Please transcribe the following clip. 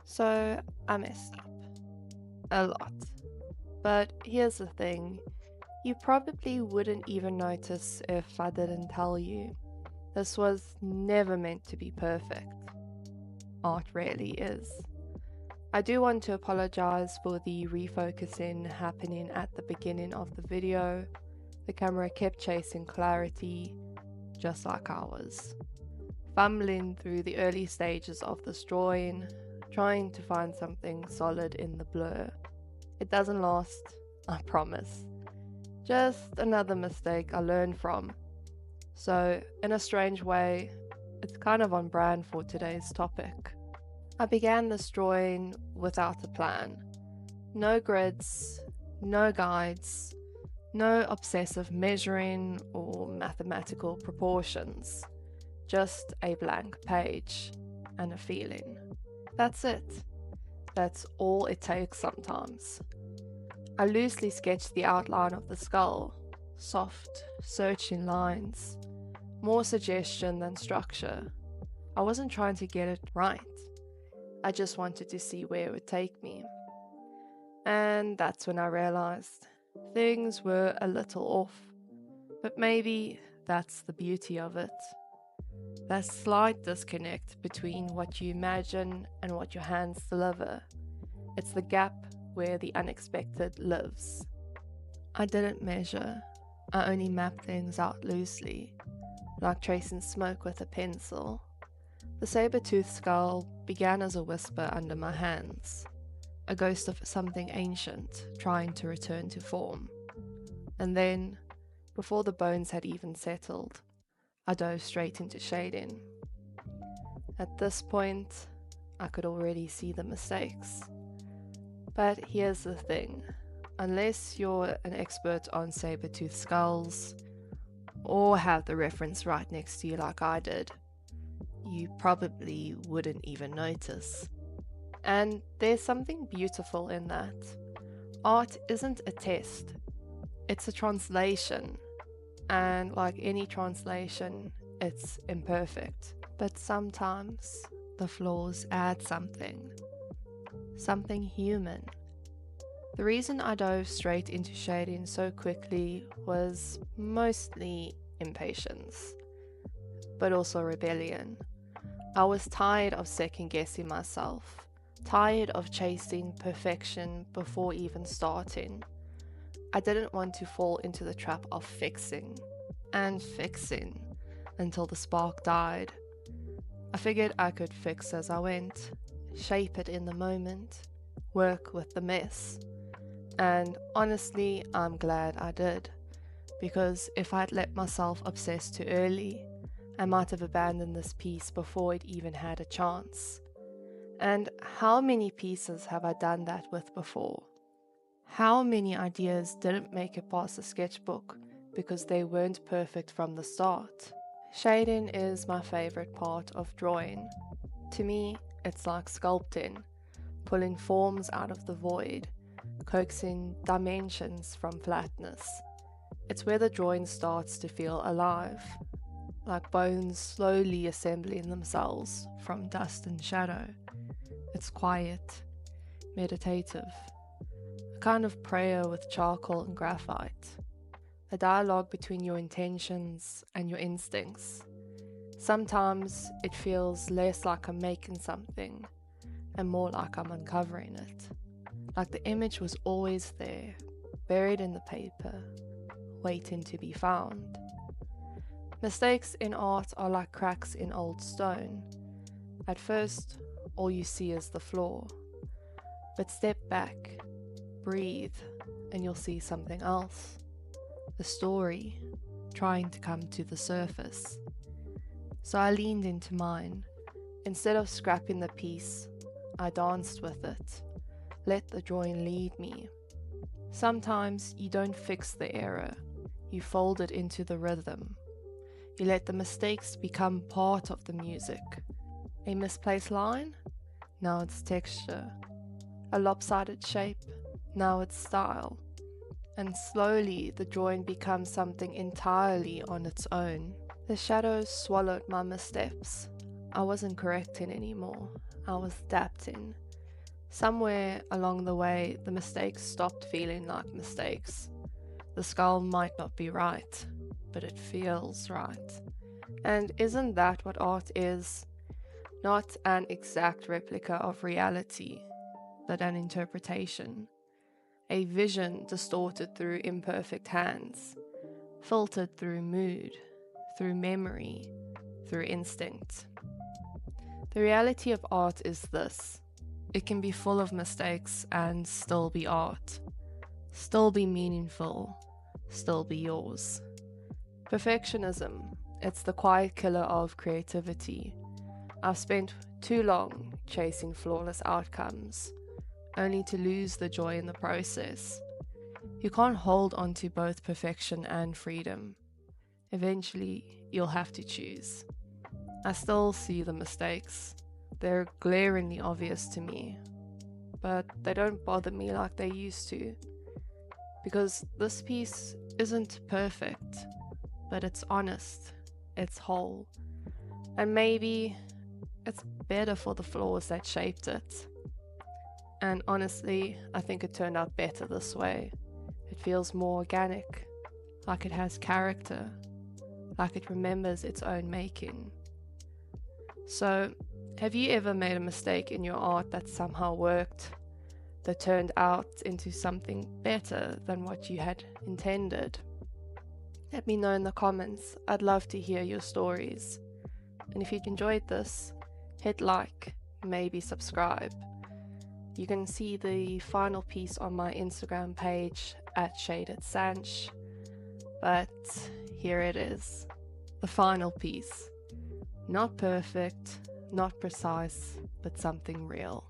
So I messed up a lot. But here's the thing, you probably wouldn't even notice if I didn't tell you. This was never meant to be perfect. Art rarely is. I do want to apologize for the refocusing happening at the beginning of the video. The camera kept chasing clarity, just like I was. Fumbling through the early stages of this drawing, trying to find something solid in the blur. It doesn't last, I promise. Just another mistake I learned from. So, in a strange way, it's kind of on brand for today's topic. I began this drawing without a plan. No grids, no guides, no obsessive measuring or mathematical proportions. Just a blank page and a feeling. That's it. That's all it takes sometimes. I loosely sketched the outline of the skull, soft, searching lines, more suggestion than structure. I wasn't trying to get it right. I just wanted to see where it would take me. And that's when I realized things were a little off. But maybe that's the beauty of it. That slight disconnect between what you imagine and what your hands deliver. It's the gap where the unexpected lives. I didn't measure, I only mapped things out loosely, like tracing smoke with a pencil. The Sabretooth skull began as a whisper under my hands, a ghost of something ancient trying to return to form. And then, before the bones had even settled, I dove straight into shading. At this point, I could already see the mistakes. But here's the thing, unless you're an expert on saber-tooth skulls, or have the reference right next to you like I did, you probably wouldn't even notice. And there's something beautiful in that. Art isn't a test, it's a translation. And like any translation, it's imperfect. But sometimes the flaws add something human. The reason I dove straight into shading so quickly was mostly impatience, but also rebellion. I was tired of second guessing myself, tired of chasing perfection before even starting. I didn't want to fall into the trap of fixing and fixing until the spark died. I figured I could fix as I went, shape it in the moment, work with the mess. And honestly, I'm glad I did, because if I'd let myself obsess too early, I might have abandoned this piece before it even had a chance. And how many pieces have I done that with before? How many ideas didn't make it past the sketchbook because they weren't perfect from the start? Shading is my favorite part of drawing. To me, it's like sculpting, pulling forms out of the void, coaxing dimensions from flatness. It's where the drawing starts to feel alive, like bones slowly assembling themselves from dust and shadow. It's quiet, meditative, a kind of prayer with charcoal and graphite, a dialogue between your intentions and your instincts. Sometimes it feels less like I'm making something and more like I'm uncovering it. Like the image was always there, buried in the paper, waiting to be found. Mistakes in art are like cracks in old stone. At first, all you see is the flaw. But step back, breathe, and you'll see something else. The story, trying to come to the surface. So I leaned into mine. Instead of scrapping the piece, I danced with it. Let the drawing lead me. Sometimes you don't fix the error, you fold it into the rhythm. You let the mistakes become part of the music. A misplaced line? Now it's texture. A lopsided shape? Now it's style. And slowly the drawing becomes something entirely on its own. The shadows swallowed my missteps. I wasn't correcting anymore. I was adapting. Somewhere along the way, the mistakes stopped feeling like mistakes. The skull might not be right, but it feels right. And isn't that what art is? Not an exact replica of reality, but an interpretation. A vision distorted through imperfect hands, filtered through mood, through memory, through instinct. The reality of art is this: it can be full of mistakes and still be art, still be meaningful, still be yours. Perfectionism, it's the quiet killer of creativity. I've spent too long chasing flawless outcomes, only to lose the joy in the process. You can't hold on to both perfection and freedom. Eventually, you'll have to choose. I still see the mistakes. They're glaringly obvious to me, but they don't bother me like they used to. Because this piece isn't perfect, but it's honest, it's whole, and maybe it's better for the flaws that shaped it. And honestly, I think it turned out better this way. It feels more organic, like it has character, like it remembers its own making. So, have you ever made a mistake in your art that somehow worked, that turned out into something better than what you had intended? Let me know in the comments. I'd love to hear your stories. And if you enjoyed this, hit like, maybe subscribe. You can see the final piece on my Instagram page @ShadedSanch. But here it is, the final piece. Not perfect, not precise, but something real.